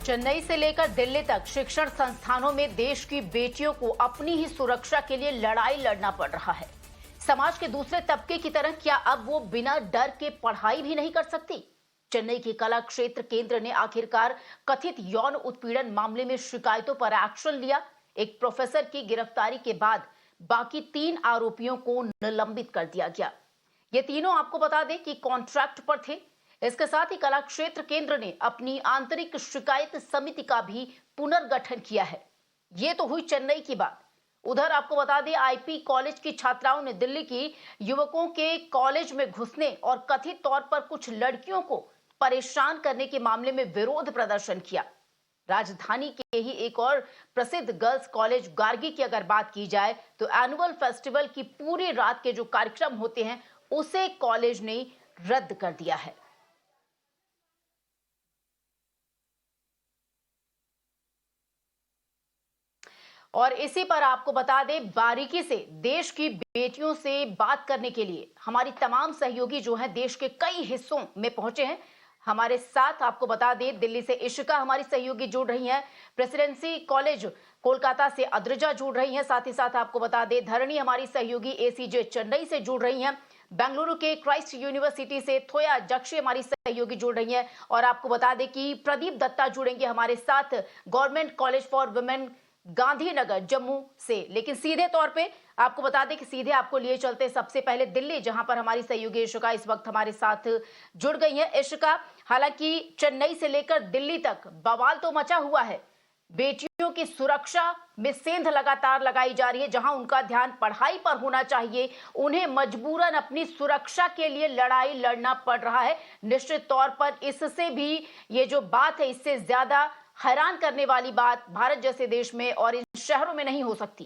चेन्नई से लेकर दिल्ली तक शिक्षण संस्थानों में देश की बेटियों को अपनी ही सुरक्षा के लिए लड़ाई लड़ना पड़ रहा है। समाज के दूसरे तबके की तरह क्या अब वो बिना डर के पढ़ाई भी नहीं कर सकती? चेन्नई के कला क्षेत्र केंद्र ने आखिरकार कथित यौन उत्पीड़न मामले में शिकायतों पर एक्शन लिया। एक प्रोफेसर की गिरफ्तारी के बाद बाकी 3 आरोपियों को निलंबित कर दिया गया। ये तीनों आपको बता दें कि कॉन्ट्रैक्ट पर थे। इसके साथ ही कला क्षेत्र केंद्र ने अपनी आंतरिक शिकायत समिति का भी पुनर्गठन किया है। ये तो हुई चेन्नई की बात। उधर आपको बता दें, आईपी कॉलेज की छात्राओं ने दिल्ली की युवकों के कॉलेज में घुसने और कथित तौर पर कुछ लड़कियों को परेशान करने के मामले में विरोध प्रदर्शन किया। राजधानी के ही एक और प्रसिद्ध गर्ल्स कॉलेज गार्गी की अगर बात की जाए तो एनुअल फेस्टिवल की पूरी रात के जो कार्यक्रम होते हैं उसे कॉलेज ने रद्द कर दिया है। और इसी पर आपको बता दें, बारीकी से देश की बेटियों से बात करने के लिए हमारी तमाम सहयोगी जो हैं देश के कई हिस्सों में पहुंचे हैं। हमारे साथ आपको बता दें, दिल्ली से इशिका हमारी सहयोगी जुड़ रही हैं, प्रेसिडेंसी कॉलेज कोलकाता से अद्रजा जुड़ रही हैं, साथ ही साथ आपको बता दें धरणी हमारी सहयोगी एसीजे चेन्नई से जुड़ रही हैं, बेंगलुरु के क्राइस्ट यूनिवर्सिटी से थोया जक्षी हमारी सहयोगी जुड़ रही हैं, और आपको बता दें कि प्रदीप दत्ता जुड़ेंगे हमारे साथ government college for women Gandhinagar Jammu से। लेकिन सीधे तौर पे आपको बता दें कि सीधे आपको लिए चलते सबसे पहले दिल्ली, जहां पर हमारी सहयोगी इशिका इस वक्त हमारे साथ जुड़ गई है। इशिका, हालांकि चेन्नई से लेकर दिल्ली तक बवाल तो मचा हुआ है, बेटियों की सुरक्षा में सेंध लगातार लगाई जा रही है। जहां उनका ध्यान पढ़ाई पर होना चाहिए, उन्हें मजबूरन अपनी सुरक्षा के लिए लड़ाई लड़ना पड़ रहा है। निश्चित तौर पर इससे भी ये जो बात है, इससे ज्यादा हैरान करने वाली बात भारत जैसे देश में और इन शहरों में नहीं हो सकती।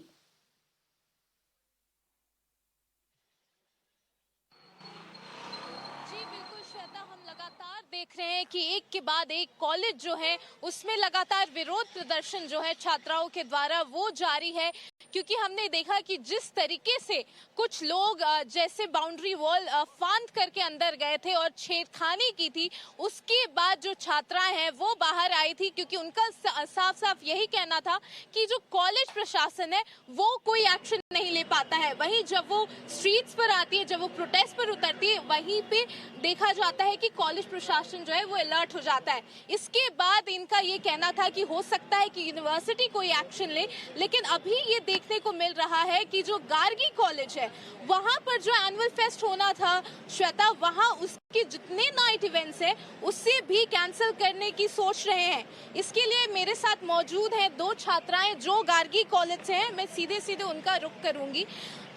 जी बिल्कुल श्वेता, हम लगातार देख रहे हैं कि एक के बाद एक कॉलेज जो है उसमें लगातार विरोध प्रदर्शन जो है छात्राओं के द्वारा वो जारी है, क्योंकि हमने देखा कि जिस तरीके से कुछ लोग जैसे बाउंड्री वॉल फांद करके अंदर गए थे और छेड़खानी की थी, उसके बाद जो छात्राएं हैं वो बाहर आई थी, क्योंकि उनका साफ साफ यही कहना था कि जो कॉलेज प्रशासन है वो कोई एक्शन नहीं ले पाता है। वहीं जब वो स्ट्रीट्स पर आती है, जब वो प्रोटेस्ट पर उतरती है, वहीं पे देखा जाता है कि कॉलेज प्रशासन जो है वो अलर्ट हो जाता है। इसके बाद इनका ये कहना था कि हो सकता है कि यूनिवर्सिटी कोई एक्शन ले, लेकिन अभी ये देखने को मिल रहा है कि जो गार्गी कॉलेज है वहां पर जो एनुअल फेस्ट होना था श्वेता, वहां उसके जितने नाइट इवेंट्स है उससे भी कैंसिल करने की सोच रहे हैं। इसके लिए मेरे साथ मौजूद हैं 2 छात्राएं जो गार्गी कॉलेज से हैं। मैं सीधे सीधे उनका रुख करूंगी।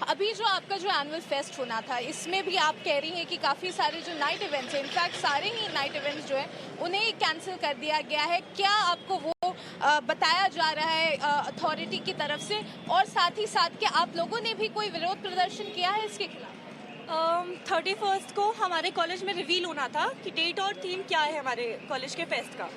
अभी जो आपका जो एनुअल फेस्ट होना था, इसमें भी आप कह रही हैं कि काफ़ी सारे जो नाइट इवेंट्स हैं, इनफैक्ट सारे ही नाइट इवेंट्स जो हैं उन्हें कैंसिल कर दिया गया है। क्या आपको वो बताया जा रहा है अथॉरिटी की तरफ से, और साथ ही साथ क्या आप लोगों ने भी कोई विरोध प्रदर्शन किया है इसके खिलाफ? 31 को हमारे कॉलेज में रिवील होना था कि डेट और थीम क्या है हमारे कॉलेज के फेस्ट का।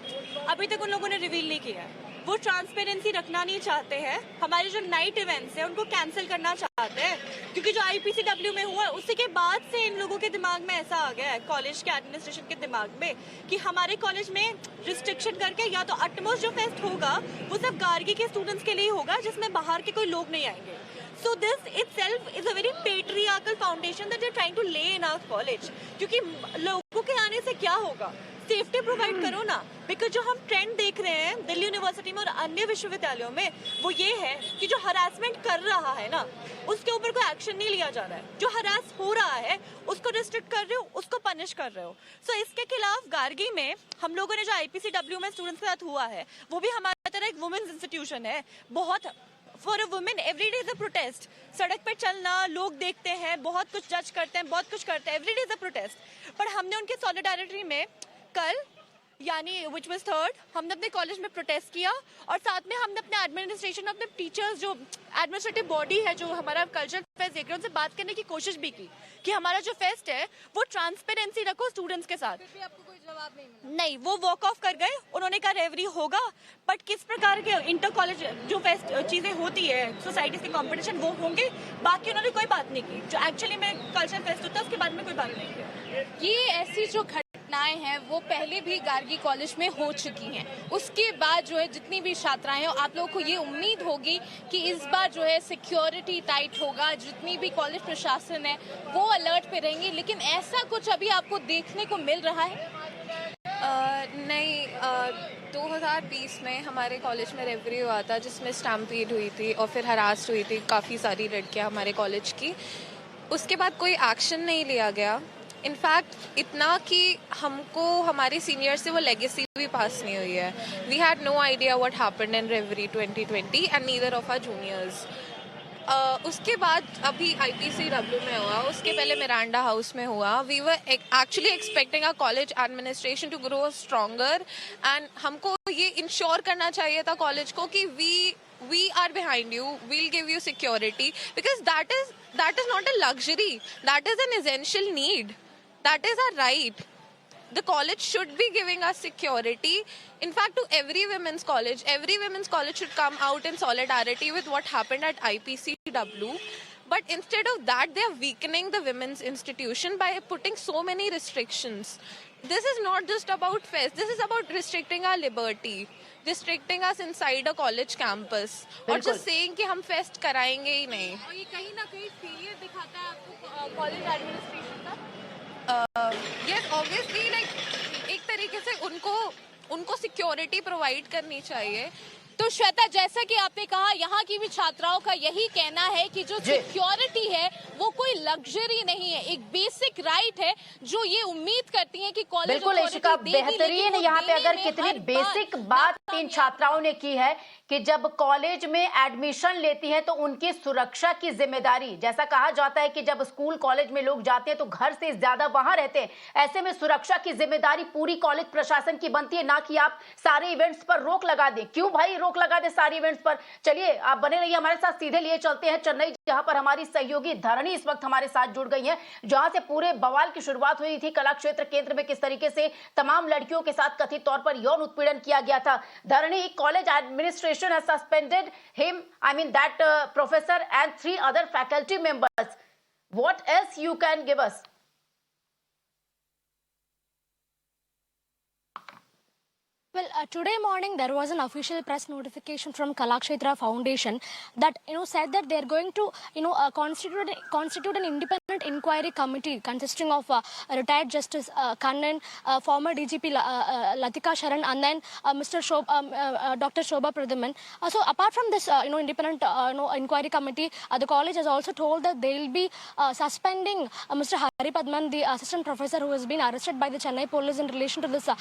अभी तक उन लोगों ने रिवील नहीं किया है। वो ट्रांसपेरेंसी रखना नहीं चाहते हैं। हमारे जो नाइट इवेंट्स हैं उनको कैंसिल करना चाहते हैं, क्योंकि जो IPCW में हुआ उसी के बाद से इन लोगों के दिमाग में ऐसा आ गया है, कॉलेज के एडमिनिस्ट्रेशन के दिमाग में, कि हमारे कॉलेज में रिस्ट्रिक्शन करके या तो अटमोस्ट जो फेस्ट होगा वो सिर्फ गार्गी के स्टूडेंट्स के लिए होगा, जिसमें बाहर के कोई लोग नहीं आएंगे। So this itself is a very patriarchal foundation that they're trying to lay in our college. क्योंकि लोगों के आने से क्या होगा, सेफ्टी प्रोवाइड करो ना। बिकॉज जो हम ट्रेंड देख रहे हैं दिल्ली यूनिवर्सिटी में और अन्य विश्वविद्यालयों में, वो ये है कि जो हरासमेंट कर रहा है ना उसके ऊपर कोई एक्शन नहीं लिया जा रहा है। जो हरास हो रहा है उसको रिस्ट्रिक्ट कर रहे हो, उसको पनिश कर रहे हो। सो इसके खिलाफ गार्गी में हम लोगों ने जो IPCW में स्टूडेंट्स के साथ हुआ है, वो भी हमारी तरह एक वुमेन्स इंस्टीट्यूशन है। बहुत for a women every day is a protest. सड़क पे चलना, लोग देखते हैं, बहुत कुछ जज करते हैं, बहुत कुछ करते हैं, every day is a protest. पर हमने उनके सॉलिडारिटी में कल यानी विच वॉज 3rd हमने अपने कॉलेज में प्रोटेस्ट किया, और साथ में हमने अपने एडमिनिस्ट्रेशन, अपने टीचर्स, जो एडमिनिस्ट्रेटिव बॉडी है जो हमारा कल्चरल फेस्ट देख रहे हैं, उनसे बात करने की कोशिश भी की कि हमारा जो फेस्ट है वो ट्रांसपेरेंसी रखो स्टूडेंट्स के साथ। फिर भी आपको कोई जवाब नहीं मिला? नहीं, वो वॉक ऑफ कर गए। उन्होंने कहा रेवरी होगा, बट किस प्रकार के इंटर कॉलेज जो फेस्ट चीजें होती है, सोसाइटीज के कंपटीशन, वो होंगे। बाकी उन्होंने कोई बात नहीं की। जो एक्चुअली में कल्चरल फेस्ट होता है उसके बारे में कोई बात नहीं की। ये ऐसी जो घटनाएं हैं वो पहले भी गार्गी कॉलेज में हो चुकी हैं। उसके बाद जो है जितनी भी छात्राएं हैं आप लोगों को ये उम्मीद होगी कि इस बार जो है सिक्योरिटी टाइट होगा, जितनी भी कॉलेज प्रशासन है वो अलर्ट पे रहेंगी, लेकिन ऐसा कुछ अभी आपको देखने को मिल रहा है? नहीं, 2020 में हमारे कॉलेज में रेवरी हुआ था जिसमें स्टैम्पीड हुई थी और फिर हरास्ट हुई थी काफ़ी सारी लड़कियां हमारे कॉलेज की। उसके बाद कोई एक्शन नहीं लिया गया। इनफैक्ट इतना कि हमको हमारे सीनियर से वो लेगेसी भी पास नहीं हुई है। We had no idea what happened in रेवरी 2020 and neither of our juniors. उसके बाद अभी IPCW में हुआ, उसके पहले मिरांडा हाउस में हुआ। We were actually expecting our college administration to grow stronger and हमको ये इंश्योर करना चाहिए था कॉलेज को कि we are behind you, we'll give you security, because that is not a luxury, that is an essential need, that is our right. The college should be giving us security. In fact, to every women's college should come out in solidarity with what happened at IPCW. But instead of that, they are weakening the women's institution by putting so many restrictions. This is not just about fest. This is about restricting our liberty, restricting us inside a college campus, और just saying कि हम fest कराएंगे ही नहीं. और ये कहीं ना कहीं फेलियर दिखाता है आपको कॉलेज एडमिनिस्ट्रेशन का? Yes, obviously, like एक तरीके से उनको सिक्योरिटी प्रोवाइड करनी चाहिए। तो श्वेता, जैसा कि आपने कहा, यहाँ की भी छात्राओं का यही कहना है कि जो सिक्योरिटी है वो कोई लग्जरी नहीं है, एक बेसिक राइट है जो ये उम्मीद करती है कि कॉलेज बिल्कुल इशिका, बेहतरीन यहाँ पे अगर कितनी बेसिक बात इन छात्राओं ने की है कि जब कॉलेज में एडमिशन लेती हैं तो उनकी सुरक्षा की जिम्मेदारी, जैसा कहा जाता है कि जब स्कूल कॉलेज में लोग जाते हैं तो घर से ज्यादा वहां रहते हैं, ऐसे में सुरक्षा की जिम्मेदारी पूरी कॉलेज प्रशासन की बनती है, ना कि आप सारे इवेंट्स पर रोक लगा दें। क्यों भाई रोक लगा दे सारे इवेंट्स पर? चलिए आप बने रहिए हमारे साथ, सीधे लिए चलते हैं चेन्नई, जहां पर हमारी सहयोगी धरणी इस वक्त हमारे साथ जुड़ गई हैं, जहां से पूरे बवाल की शुरुआत हुई थी कला क्षेत्र केंद्र में, किस तरीके से तमाम लड़कियों के साथ कथित तौर पर यौन उत्पीड़न किया गया था। धरणी, college administration has suspended him, I mean that professor and 3 other faculty members. What else you can give us? Well, today morning there was an official press notification from Kalakshetra Foundation that said that they are going to constitute an independent inquiry committee consisting of retired Justice Kannan, former DGP Latika Sharan, and then Dr. Shobha Pradhaman. So apart from this independent inquiry committee, the college has also told that they will be suspending Mr. Hari Padman, the assistant professor who has been arrested by the Chennai police in relation to this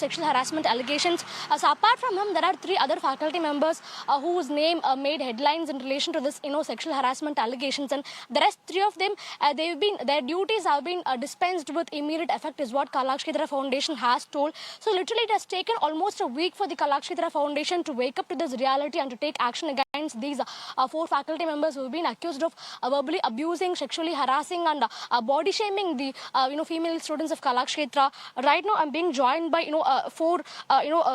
sexual harassment allegations. So apart from him, there are 3 other faculty members whose name made headlines in relation to this sexual harassment allegations, and the rest 3 of them their duties have been dispensed with immediate effect, is what Kalakshetra Foundation has told. So literally it has taken almost a week for the Kalakshetra Foundation to wake up to this reality and to take action against these 4 faculty members who have been accused of verbally abusing, sexually harassing and body shaming the female students of Kalakshetra. Right now I'm being joined by 4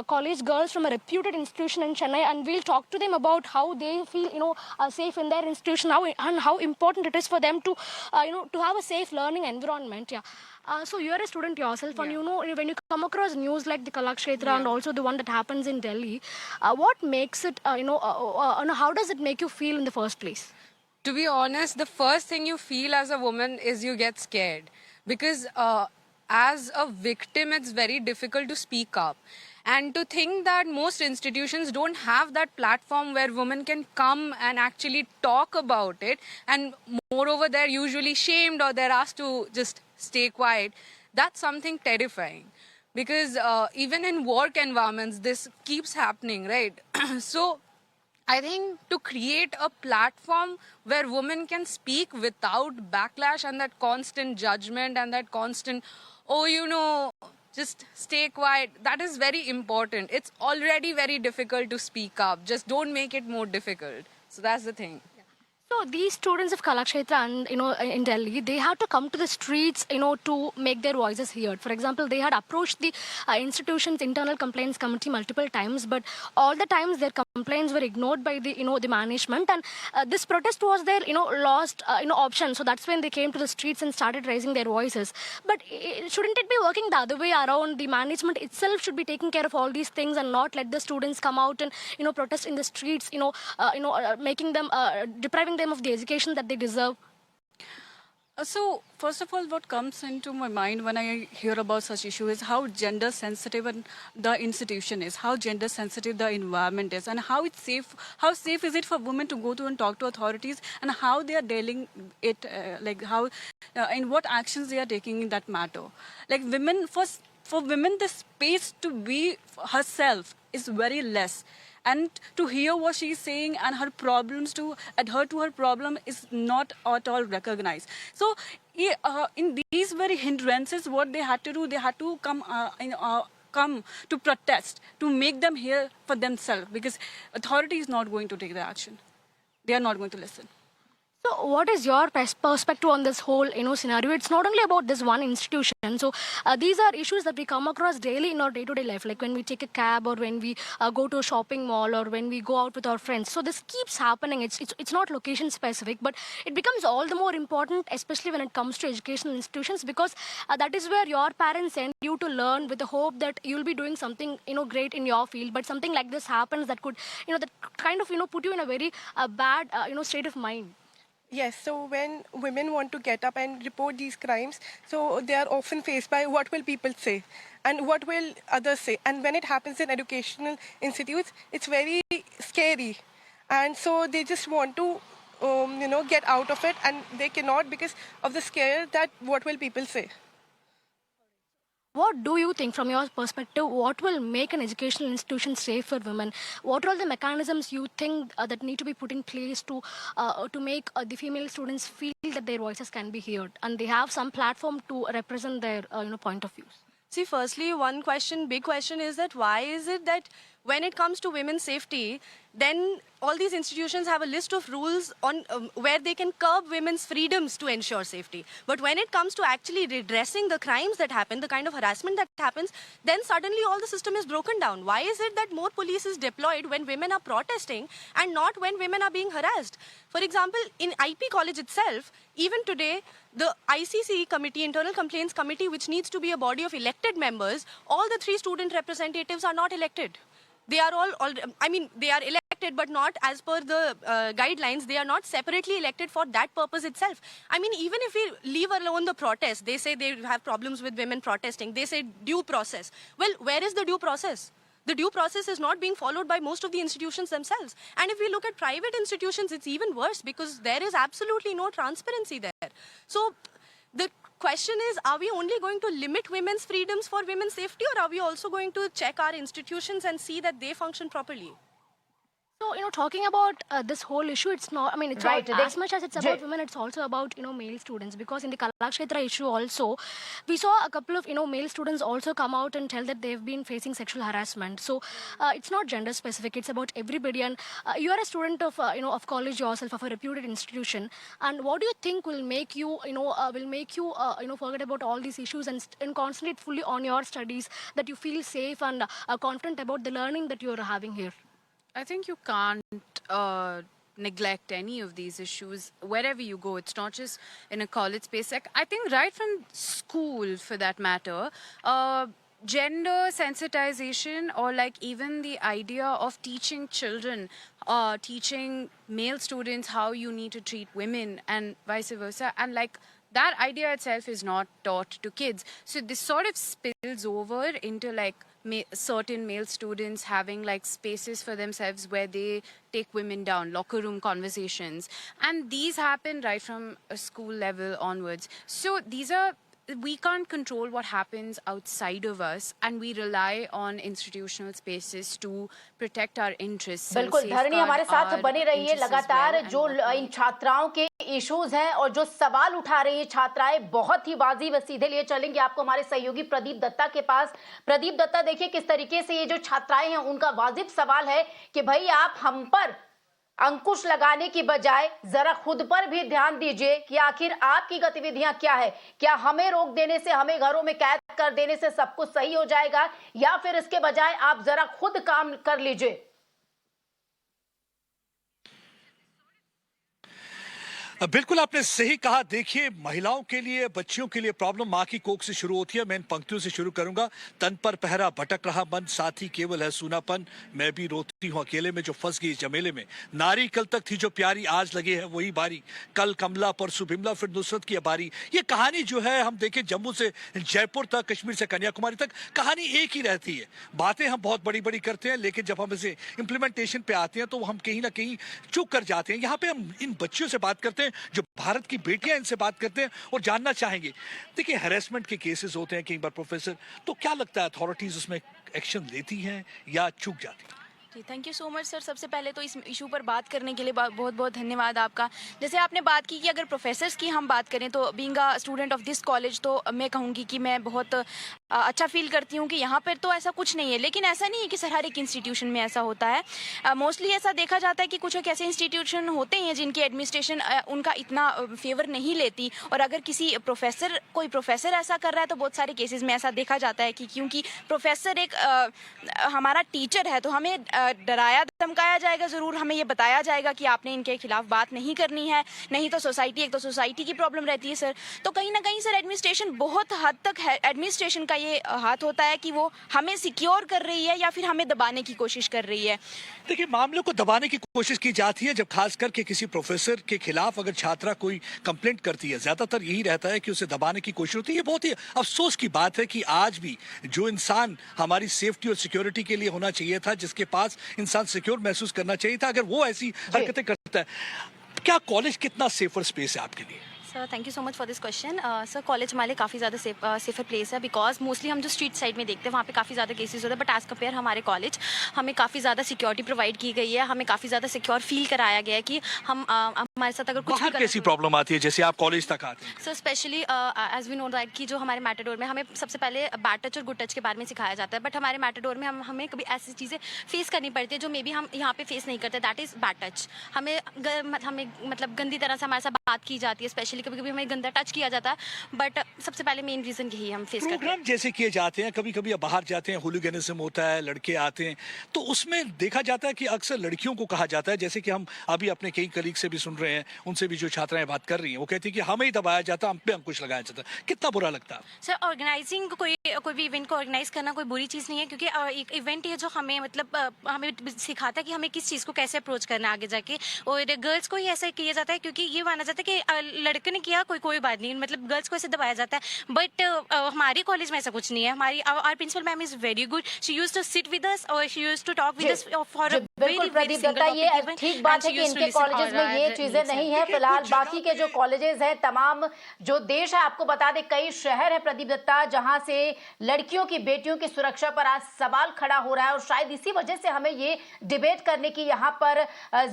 college girls from a reputed institution in Chennai, and we'll talk to them about how they feel safe in their institution, and how important it is for them to to have a safe learning environment. So you're a student yourself, and when you come across news like the Kalakshetra and also the one that happens in Delhi, what makes it how does it make you feel in the first place? To be honest, the first thing you feel as a woman is you get scared, because as a victim it's very difficult to speak up, and to think that most institutions don't have that platform where women can come and actually talk about it, and moreover they're usually shamed or they're asked to just stay quiet. That's something terrifying, because even in work environments this keeps happening, right? So I think to create a platform where women can speak without backlash and that constant judgment and that constant, just stay quiet, that is very important. It's already very difficult to speak up. Just don't make it more difficult. So that's the thing. So these students of Kalakshetra and in Delhi, they had to come to the streets to make their voices heard. For example, they had approached the institution's internal complaints committee multiple times, but all the times their complaints were ignored by the the management, and this protest was their lost option. So that's when they came to the streets and started raising their voices. But shouldn't it be working the other way around? The management itself should be taking care of all these things and not let the students come out and protest in the streets, making them depriving them of the education that they deserve. So, first of all, what comes into my mind when I hear about such issue is how gender sensitive the institution is, how gender sensitive the environment is, and how safe is it for women to go to and talk to authorities, and how they are dealing it, in what actions they are taking in that matter. Like women, for women, the space to be herself is very less. And to hear what she's saying and her problems, to adhere to her problem, is not at all recognized. So in these very hindrances, what they had to do, they had to come to protest, to make them hear for themselves, because authority is not going to take the action. They are not going to listen. So what is your perspective on this whole scenario? It's not only about this one institution. So these are issues that we come across daily in our day-to-day life, like when we take a cab or when we go to a shopping mall or when we go out with our friends. So this keeps happening. It's not location specific, but it becomes all the more important, especially when it comes to educational institutions, because that is where your parents send you to learn with the hope that you'll be doing something great in your field. But something like this happens that could that kind of put you in a very bad state of mind. Yes, so when women want to get up and report these crimes, so they are often faced by what will people say and what will others say. And when it happens in educational institutes, it's very scary. And so they just want to, get out of it, and they cannot because of the scare that what will people say. What do you think, from your perspective, what will make an educational institution safe for women? What are all the mechanisms you think that need to be put in place to make the female students feel that their voices can be heard and they have some platform to represent their point of views? See, firstly, big question is that why is it that when it comes to women's safety, then all these institutions have a list of rules on where they can curb women's freedoms to ensure safety. But when it comes to actually redressing the crimes that happen, the kind of harassment that happens, then suddenly all the system is broken down. Why is it that more police is deployed when women are protesting and not when women are being harassed? For example, in IP College itself, even today, the ICC committee, Internal Complaints Committee, which needs to be a body of elected members, all the 3 student representatives are not elected. They are they are elected, but not as per the guidelines. They are not separately elected for that purpose itself. I mean, even if we leave alone the protest, they say they have problems with women protesting. They say due process. Well, where is the due process? The due process is not being followed by most of the institutions themselves. And if we look at private institutions, it's even worse because there is absolutely no transparency there. So the question is, are we only going to limit women's freedoms for women's safety, or are we also going to check our institutions and see that they function properly? So, talking about this whole issue, it's not, I mean, it's Right, all, as much as it's about women, it's also about, male students. Because in the Kalakshetra issue also, we saw a couple of, male students also come out and tell that they've been facing sexual harassment. So, it's not gender specific, it's about everybody. And you are a student of, of college yourself, of a reputed institution. And what do you think will make you, forget about all these issues and concentrate fully on your studies, that you feel safe and confident about the learning that you're having here? I think you can't neglect any of these issues wherever you go. It's not just in a college space. Like, I think right from school, for that matter, gender sensitization, or like even the idea of teaching children, teaching male students how you need to treat women and vice versa, and like that idea itself is not taught to kids. So this sort of spills over into like certain male students having like spaces for themselves where they take women down, locker room conversations. And these happen right from a school level onwards. So we can't control what happens outside of us, and we rely on institutional spaces to protect our interests. बिल्कुल धरनी हमारे साथ बने रही है लगातार। जो इन छात्राओं के इश्यूज हैं और जो सवाल उठा रही है छात्राएं, बहुत ही वाजिब व सीधे लिए चलेंगे आपको हमारे सहयोगी प्रदीप दत्ता के पास। प्रदीप दत्ता, देखिए किस तरीके से ये जो छात्राएं हैं उनका वाजिब सवाल है कि भाई आप हम पर अंकुश लगाने की बजाय जरा खुद पर भी ध्यान दीजिए कि आखिर आपकी गतिविधियां क्या है। क्या हमें रोक देने से, हमें घरों में कैद कर देने से सब कुछ सही हो जाएगा, या फिर इसके बजाय आप जरा खुद काम कर लीजिए? बिल्कुल आपने सही कहा। देखिए, महिलाओं के लिए, बच्चियों के लिए प्रॉब्लम माँ की कोख से शुरू होती है। मैं इन पंक्तियों से शुरू करूंगा। तन पर पहरा भटक रहा मन, साथी केवल है सूनापन, मैं भी रोती हूँ अकेले में जो फंस गई जमेले में। नारी कल तक थी जो प्यारी, आज लगे है वही बारी, कल कमला परसों बिमला फिर नुसरत की बारी। ये कहानी जो है, हम देखें जम्मू से जयपुर तक, कश्मीर से कन्याकुमारी तक, कहानी एक ही रहती है। बातें हम बहुत बड़ी बड़ी करते हैं, लेकिन जब हम इसे इम्प्लीमेंटेशन पे आते हैं तो हम कहीं ना कहीं चूक कर जाते हैं। यहाँ पे हम इन बच्चियों से बात करते हैं जो भारत की बेटियां, इनसे बात करते हैं और जानना चाहेंगे। देखिए, हैरेसमेंट के केसेस होते हैं कई बार प्रोफेसर, तो क्या लगता है अथॉरिटीज उसमें एक्शन लेती हैं या चूक जाती हैं? जी, thank you so much sir. सबसे पहले तो इस इशू पर बात करने के लिए बहुत बहुत धन्यवाद आपका। जैसे आपने बात की कि अगर प्रोफेसर्स की हम बात करें तो being a student of this college, तो मैं कहूँगी कि मैं बहुत अच्छा फील करती हूँ कि यहाँ पर तो ऐसा कुछ नहीं है। लेकिन ऐसा नहीं है कि सर हर एक इंस्टीट्यूशन में ऐसा होता है। मोस्टली ऐसा देखा जाता है कि कुछ एक ऐसे इंस्टीट्यूशन होते हैं जिनकी एडमिनिस्ट्रेशन उनका इतना फेवर नहीं लेती, और अगर कोई प्रोफेसर ऐसा कर रहा है तो बहुत सारे केसेस में ऐसा देखा जाता है कि क्योंकि प्रोफेसर एक हमारा टीचर है तो हमें डराया धमकाया जाएगा, ज़रूर हमें ये बताया जाएगा कि आपने इनके खिलाफ बात नहीं करनी है, नहीं तो सोसाइटी की प्रॉब्लम रहती है सर। तो कहीं ना कहीं सर एडमिनिस्ट्रेशन बहुत हद तक है, एडमिनिस्ट्रेशन का ये हाथ होता है कि वो हमें सिक्योर कर रही है या फिर हमें दबाने की कोशिश कर रही है। देखिए, मामलों को दबाने की कोशिश की जाती है जब खास करके किसी प्रोफेसर के खिलाफ अगर छात्रा कोई कंप्लेंट करती है, ज्यादातर यही रहता है कि उसे दबाने की कोशिश होती है। ये बहुत ही अफसोस की बात है कि आज भी जो इंसान हमारी सेफ्टी और सिक्योरिटी के लिए होना चाहिए था, जिसके पास इंसान सिक्योर महसूस करना चाहिए था, अगर वो ऐसी हरकतें करता है। क्या कॉलेज कितना सेफर स्पेस है आपके लिए? Sir thank you so much for this question. Sir college हमारे लिए काफ़ी ज़्यादा सेफर प्लेस है, बिकॉज मोस्टली हम जो स्ट्रीट साइड में देखते हैं वहाँ पे काफ़ी ज़्यादा केसेस होते हैं, बट एज़ कम्पेयर हमारे कॉलेज हमें काफ़ी ज़्यादा सिक्योरिटी प्रोवाइड की गई है, हमें काफ़ी ज़्यादा सिक्योर फील कराया गया है कि हम हमारे साथ अगर कुछ बाहर कैसी प्रॉब्लम आती है जैसे आप कॉलेज तक आते हैं? Sir specially as we know that कि जो हमारे मैटाडोर में हमें सबसे पहले बैड टच और गुड टच के बारे में सिखाया जाता है, बट हमारे मैटाडोर में हमें कभी ऐसी चीज़ें फेस करनी पड़ती है जो मे बी हम यहाँ पे फेस नहीं करते, दैट इज़ बैड टच। हमें मतलब गंदी तरह से हमारे साथ बात की जाती है, स्पेशली कभी कभी हमें गंदा टच किया जाता है, बट सबसे पहले मेन रीजन यही हम फेस करते हैं। प्रोग्राम जैसे किए जाते हैं, कभी कभी बाहर जाते हैं, हुलिगनिज्म होता है, लड़के आते हैं, तो उसमें देखा जाता है कि अक्सर लड़कियों को कहा जाता है, जैसे कि हम अभी अपने कई कलीग से भी सुन रहे हैं, उनसे भी जो छात्राएं बात कर रही हैं, वो कहती है कि हमें ही दबाया जाता, हम पे अंकुश लगाया जाता। कितना बुरा लगता है? सर ऑर्गेनाइजिंग कोई भी इवेंट को ऑर्गेनाइज करना कोई बुरी चीज़ नहीं है, क्योंकि एक इवेंट है जो हमें मतलब हमें सिखाता है कि हमें किस चीज़ को कैसे अप्रोच करना है आगे जाके, और गर्ल्स को ही ऐसा किया जाता है क्योंकि ये माना जाता है कि लड़के ने किया कोई बात नहीं, मतलब गर्ल्स को ऐसे दबाया जाता है। बट हमारे कॉलेज में ऐसा कुछ नहीं है। हमारी our principal ma'am is very good, she used to sit with us और she used to talk with us for a बिल्कुल प्रदीप दत्ता, ये ठीक बात है कि इनके कॉलेजेस में ये चीजें नहीं है। फिलहाल बाकी के जो कॉलेजेस हैं, तमाम जो देश है, आपको बता दें कई शहर है प्रदीप दत्ता जहां से लड़कियों की, बेटियों की सुरक्षा पर आज सवाल खड़ा हो रहा है, और शायद इसी वजह से हमें ये डिबेट करने की यहाँ पर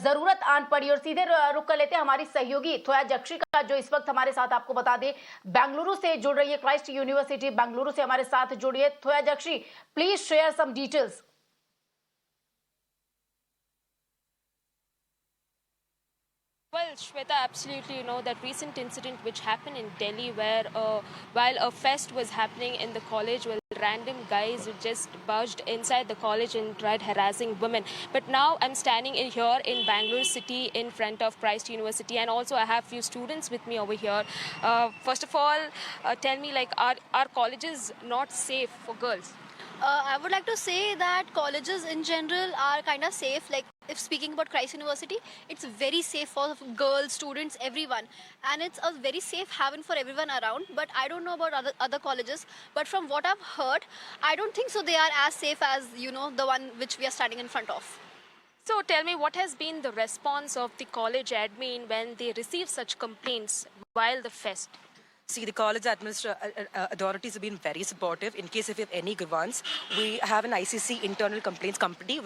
जरूरत आन पड़ी। और सीधे रुक कर लेते हैं हमारी सहयोगी थोया जक्षी का, जो इस वक्त हमारे साथ, आपको बता दें, बेंगलुरु से जुड़ रही है, क्राइस्ट यूनिवर्सिटी बेंगलुरु से हमारे साथ जुड़ी है। थोया जक्षी, please share some details. Well, Shweta, absolutely, you know, that recent incident which happened in Delhi where while a fest was happening in the college, well, random guys just barged inside the college and tried harassing women. But now I'm standing here in Bangalore city in front of Christ University, and also I have few students with me over here. First of all, tell me, like, are colleges not safe for girls? I would like to say that colleges in general are kind of safe. Like, if speaking about Christ University, it's very safe for girls, students, everyone, and it's a very safe haven for everyone around. But I don't know about other colleges, but from what I've heard, I don't think so they are as safe as, you know, the one which we are standing in front of. So tell me, what has been the response of the college admin when they receive such complaints while the fest? See, the college authorities have been very supportive. In case if we have any grievances, we have an ICC internal complaints committee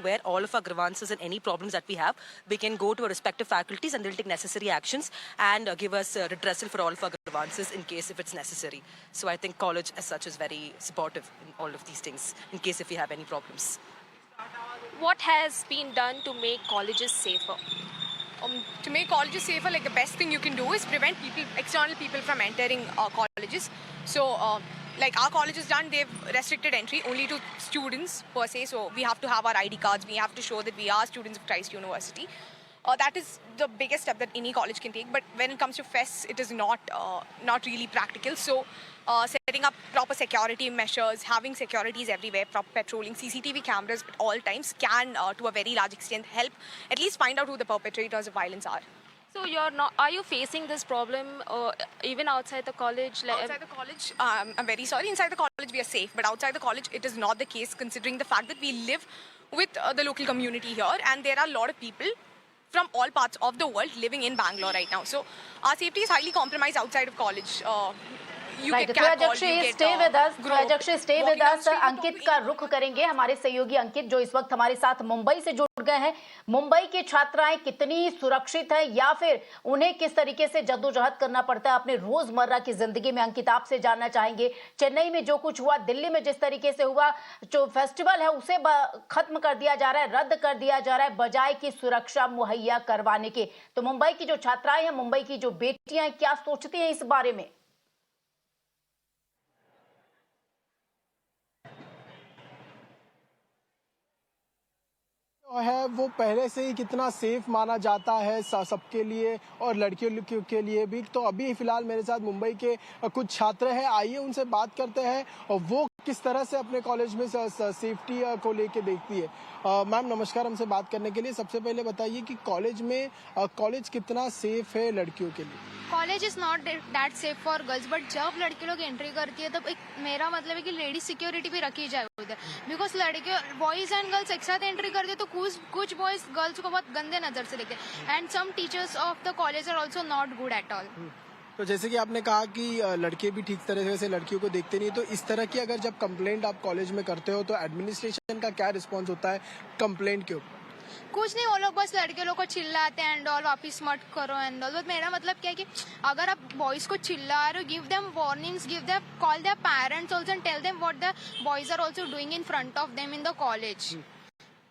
where all of our grievances and any problems that we have, we can go to our respective faculties and they'll take necessary actions and give us redressal for all of our grievances in case if it's necessary. So I think college as such is very supportive in all of these things in case if we have any problems. What has been done to make colleges safer? To make colleges safer, like the best thing you can do is prevent external people from entering colleges. So, like our college has done, they've restricted entry only to students per se. So we have to have our ID cards. We have to show that we are students of Christ University. That is the biggest step that any college can take. But when it comes to fests, it is not really practical. So setting up proper security measures, having securities everywhere, proper patrolling, CCTV cameras at all times can, to a very large extent, help at least find out who the perpetrators of violence are. So are you facing this problem even outside the college? Outside the college, I'm very sorry. Inside the college, we are safe, but outside the college, it is not the case, considering the fact that we live with the local community here, and there are a lot of people from all parts of the world living in Bangalore right now. So our safety is highly compromised outside of college. You Right, get तो catcalled, अध्यक्ष you get stay with us, groped. अध्यक्ष stay Walking with down us. street, अंकित का रुख करेंगे, हमारे सहयोगी अंकित जो इस वक्त हमारे साथ मुंबई से जुड़ गए हैं। मुंबई की छात्राएं कितनी सुरक्षित है या फिर उन्हें किस तरीके से जद्दोजहद करना पड़ता है अपने रोजमर्रा की जिंदगी में, अंकित आपसे जानना चाहेंगे। चेन्नई में जो कुछ हुआ, दिल्ली में जिस तरीके से हुआ, जो फेस्टिवल है उसे खत्म कर दिया जा रहा है, रद्द कर दिया जा रहा है बजाय की सुरक्षा मुहैया करवाने के, तो मुंबई की जो छात्राएं हैं, मुंबई की जो बेटियां हैं, क्या सोचती हैं इस बारे में? है वो पहले से ही कितना सेफ माना जाता है सबके लिए और लड़कियों के लिए भी। तो अभी फिलहाल मेरे साथ मुंबई के कुछ छात्र हैं, आइए उनसे बात करते हैं और वो किस तरह से अपने कॉलेज में सेफ्टी को लेके देखती है। मैम नमस्कार, हमसे बात करने के लिए। सबसे पहले बताइए कि कॉलेज कितना सेफ है लड़कियों के लिए? College is not that safe for girls, but जब लड़की लोग एंट्री करती है तब एक मेरा मतलब है कि लेडी सिक्योरिटी भी रखी जाए उधर, बिकॉज लड़के बॉयज एंड गर्ल्स एक साथ एंट्री करते तो कुछ बॉयज गर्ल्स को बहुत गंदे नजर से देखते हैं, and some teachers of the college are also not good at all. तो जैसे कि आपने कहा कि लड़के भी ठीक तरह से लड़कियों को देखते नहीं, तो इस तरह की अगर जब कंप्लेंट आप कॉलेज में करते हो तो एडमिनिस्ट्रेशन का क्या रिस्पॉन्स होता है कंप्लेंट के ऊपर? कुछ नहीं, वो लोग बस लड़के लोग को चिल्लाते हैं एंड ऑल, वापिस मत करो एंड ऑल। मेरा मतलब क्या है कि अगर आप बॉयज को चिल्ला रहे हो, give them warnings, call their parents also and tell them what the boys are also doing in front of them in the college.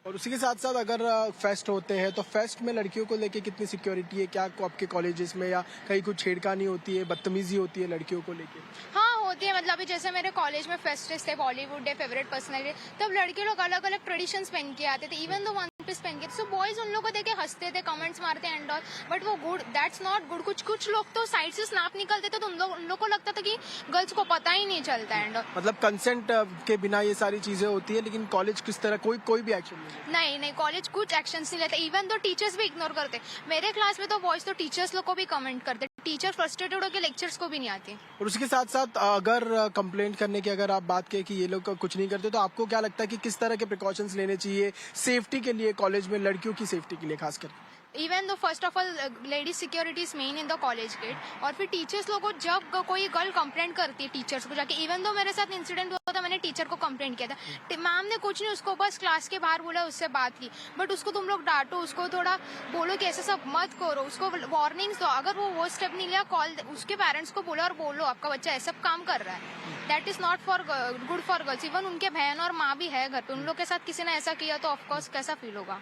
और उसी के साथ साथ अगर फेस्ट होते हैं तो फेस्ट में लड़कियों को लेके कितनी सिक्योरिटी है? क्या आपके कॉलेजेस में या कहीं कुछ छेड़खानी होती है, बदतमीजी होती है लड़कियों को लेके? हाँ होती है, मतलब अभी जैसे मेरे कॉलेज में फेस्टिवल थे, बॉलीवुड डे, फेवरेट पर्सनैलिटी, तब लड़के लोग अलग अलग ट्रेडिशंस पहन के आते थे, इवन दो वन पीस पहन के। सो बॉयज उन लोग को देखे हंसते थे, कमेंट्स मारते एंड ऑल, बट वो गुड, दैट्स नॉट गुड। कुछ लोग तो साइड से स्नैप निकलते थे तो उन लोग को लगता था कि गर्ल्स को पता ही नहीं चलता एंड ऑल। मतलब कंसेंट के बिना ये सारी चीजें होती है, लेकिन कॉलेज किस तरह कोई भी एक्शन नहीं, कॉलेज कुछ एक्शन नहीं लेते, इवन तो टीचर्स भी इग्नोर करते। मेरे क्लास में तो बॉयज तो टीचर्स लोग को भी कमेंट करते, टीचर फ्रस्ट्रेटेड होकर लेक्चर्स को भी नहीं आते। और उसके साथ साथ अगर कंप्लेंट करने की अगर आप बात करें कि ये लोग कुछ नहीं करते, तो आपको क्या लगता है कि किस तरह के प्रिकॉशंस लेने चाहिए सेफ्टी के लिए कॉलेज में, लड़कियों की सेफ्टी के लिए खासकर? Even though first of all ladies security is main in the college gate, और फिर टीचर्स लोगों को जब कोई गर्ल कंप्लेंट करती है टीचर्स को जाके, इवन दो मेरे साथ इंसिडेंट हुआ था, मैंने टीचर को कंप्लेंट किया था, मैम ने कुछ नहीं, उसको बस क्लास के बाहर बोला, उससे बात की, बट उसको तुम लोग डांटो, उसको थोड़ा बोलो कि ऐसा सब मत करो, उसको वार्निंग्स दो, अगर वो स्टेप नहीं लिया कॉल उसके पेरेंट्स को बोलो और बोलो आपका बच्चा ऐसा काम कर रहा है, that is not for good for girls. Even उनके बहन और माँ भी है घर पे, उन लोग के साथ किसी ने ऐसा किया तो ऑफकोर्स कैसा फील होगा।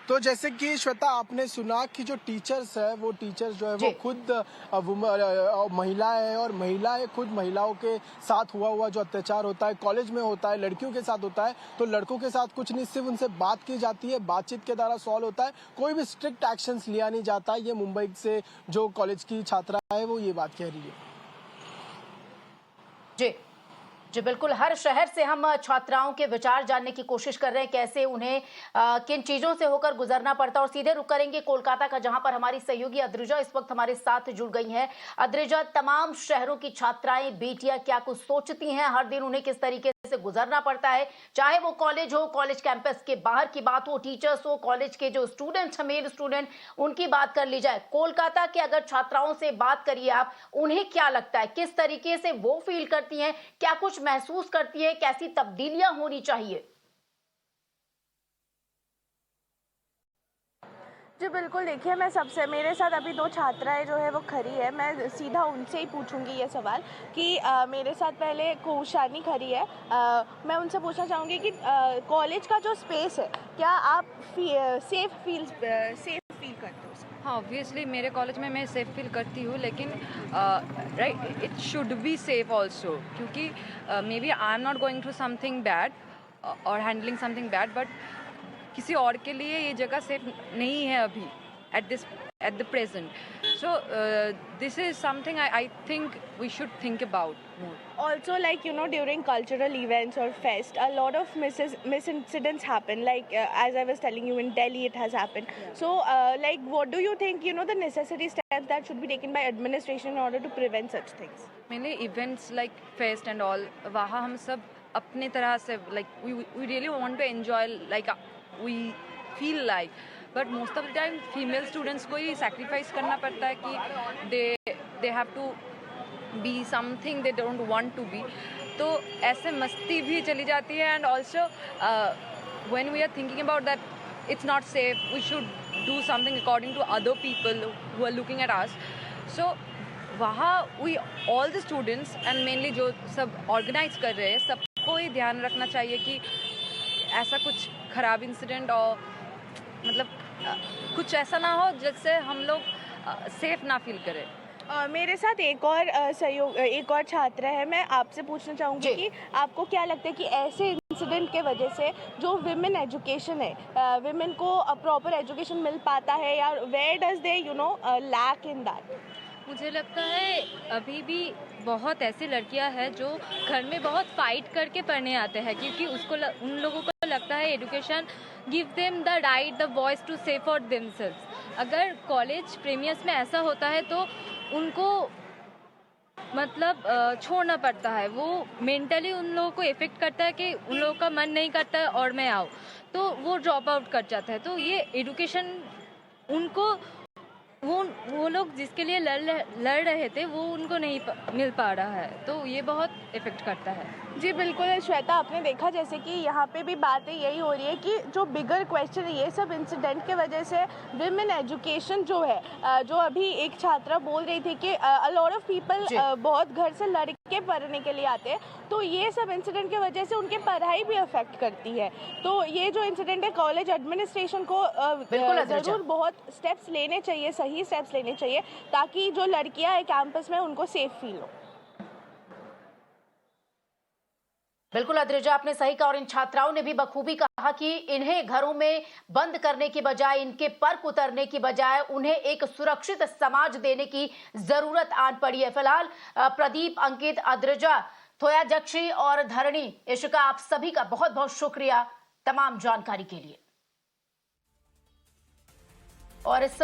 तो जैसे कि श्वेता आपने सुना कि जो टीचर्स है वो टीचर्स जो है वो खुद महिला है, और महिलाएं खुद महिलाओं के साथ हुआ जो अत्याचार होता है कॉलेज में होता है, लड़कियों के साथ होता है, तो लड़कों के साथ कुछ नहीं, सिर्फ उनसे बात की जाती है, बातचीत के द्वारा सॉल्व होता है, कोई भी स्ट्रिक्ट एक्शंस लिया नहीं जाता। ये मुंबई से जो कॉलेज की छात्रा है वो ये बात कह रही है। जी बिल्कुल, हर शहर से हम छात्राओं के विचार जानने की कोशिश कर रहे हैं, कैसे उन्हें किन चीजों से होकर गुजरना पड़ता है। और सीधे रुक करेंगे कोलकाता का, जहां पर हमारी सहयोगी अद्रिजा इस वक्त हमारे साथ जुड़ गई हैं। अद्रिजा, तमाम शहरों की छात्राएं, बेटियां क्या कुछ सोचती हैं, हर दिन उन्हें किस तरीके से गुजरना पड़ता है, चाहे वो कॉलेज हो, कॉलेज कैंपस के बाहर की बात हो, टीचर्स हो, कॉलेज के जो स्टूडेंट्स हैं, मेल स्टूडेंट, उनकी बात कर ली जाए। कोलकाता के अगर छात्राओं से बात करिए आप, उन्हें क्या लगता है, किस तरीके से वो फील करती हैं, क्या कुछ महसूस करती है, कैसी तब्दीलियां होनी चाहिए? जी बिल्कुल, देखिए मेरे साथ अभी दो छात्राएं जो है वो खड़ी है, मैं सीधा उनसे ही पूछूंगी ये सवाल कि मेरे साथ पहले कौशानी खड़ी है। मैं उनसे पूछना चाहूँगी कि कॉलेज का जो स्पेस है, क्या आप सेफ फील करते हो? हाँ, ऑब्वियसली मेरे कॉलेज में मैं सेफ फील करती हूँ, लेकिन right, it should be safe also, क्योंकि maybe I am not going through something bad और हैंडलिंग समथिंग बैड, बट किसी और के लिए ये जगह सेफ नहीं है अभी, at the present. So this is something I think we should think about more. Also, like, you know, during cultural events or fest, a lot of misincidents happen, like as I was telling you, in Delhi it has happened. So like, what do you think, you know, the necessary steps that should be taken by administration in order to prevent such things? Mainly events like fest and all, वहाँ हम सब अपने तरह से, like we really want to enjoy like we feel like, but most of the time female students को ही sacrifice करना पड़ता है कि they have to be something they don't want to be. तो ऐसे मस्ती भी चली जाती है, and also when we are thinking about that it's not safe, we should do something according to other people who are looking at us. So वहाँ we all the students and mainly जो सब organize कर रहे हैं, सबको ही ध्यान रखना चाहिए कि ऐसा कुछ खराब इंसिडेंट और मतलब कुछ ऐसा ना हो जिससे हम लोग सेफ ना फील करें। मेरे साथ एक और छात्र है। मैं आपसे पूछना चाहूँगी कि आपको क्या लगता है कि ऐसे इंसिडेंट के वजह से जो विमेन एजुकेशन है, विमेन को प्रॉपर एजुकेशन मिल पाता है, या where does they you know lack in that? मुझे लगता है अभी भी बहुत ऐसी लड़कियां हैं जो घर में बहुत फाइट करके पढ़ने आते हैं, क्योंकि उन लोगों को लगता है education give them the right the voice to say for themselves. अगर कॉलेज प्रीमियस में ऐसा होता है तो उनको मतलब छोड़ना पड़ता है, वो मेंटली उन लोगों को इफेक्ट करता है कि उन लोगों का मन नहीं करता है और मैं आऊँ, तो वो ड्रॉप आउट कर जाता है। तो ये एजुकेशन उनको वो लोग जिसके लिए लड़ रहे थे वो उनको नहीं मिल पा रहा है, तो ये बहुत इफेक्ट करता है। जी बिल्कुल श्वेता, आपने देखा जैसे कि यहाँ पे भी बातें यही हो रही है कि जो बिगर क्वेश्चन है, ये सब इंसिडेंट के वजह से विमेन एजुकेशन जो है, जो अभी एक छात्रा बोल रही थी कि अ लॉट ऑफ पीपल बहुत घर से लड़के पढ़ने के लिए आते हैं, तो ये सब इंसिडेंट की वजह से उनकी पढ़ाई भी अफेक्ट करती है। तो ये जो इंसिडेंट है, कॉलेज एडमिनिस्ट्रेशन को ज़रूर बहुत स्टेप्स लेने चाहिए, सही स्टेप्स लेने चाहिए, ताकि जो लड़कियाँ हैं कैंपस में उनको सेफ फील हो। बिल्कुल अद्रिजा, आपने सही कहा, और इन छात्राओं ने भी बखूबी कहा कि इन्हें घरों में बंद करने की बजाय, इनके पर्क उतरने की बजाय उन्हें एक सुरक्षित समाज देने की जरूरत आन पड़ी है। फिलहाल प्रदीप, अंकित, अद्रिजा, थोया जक्षी और धरणी, इशिका, आप सभी का बहुत बहुत शुक्रिया तमाम जानकारी के लिए। और इस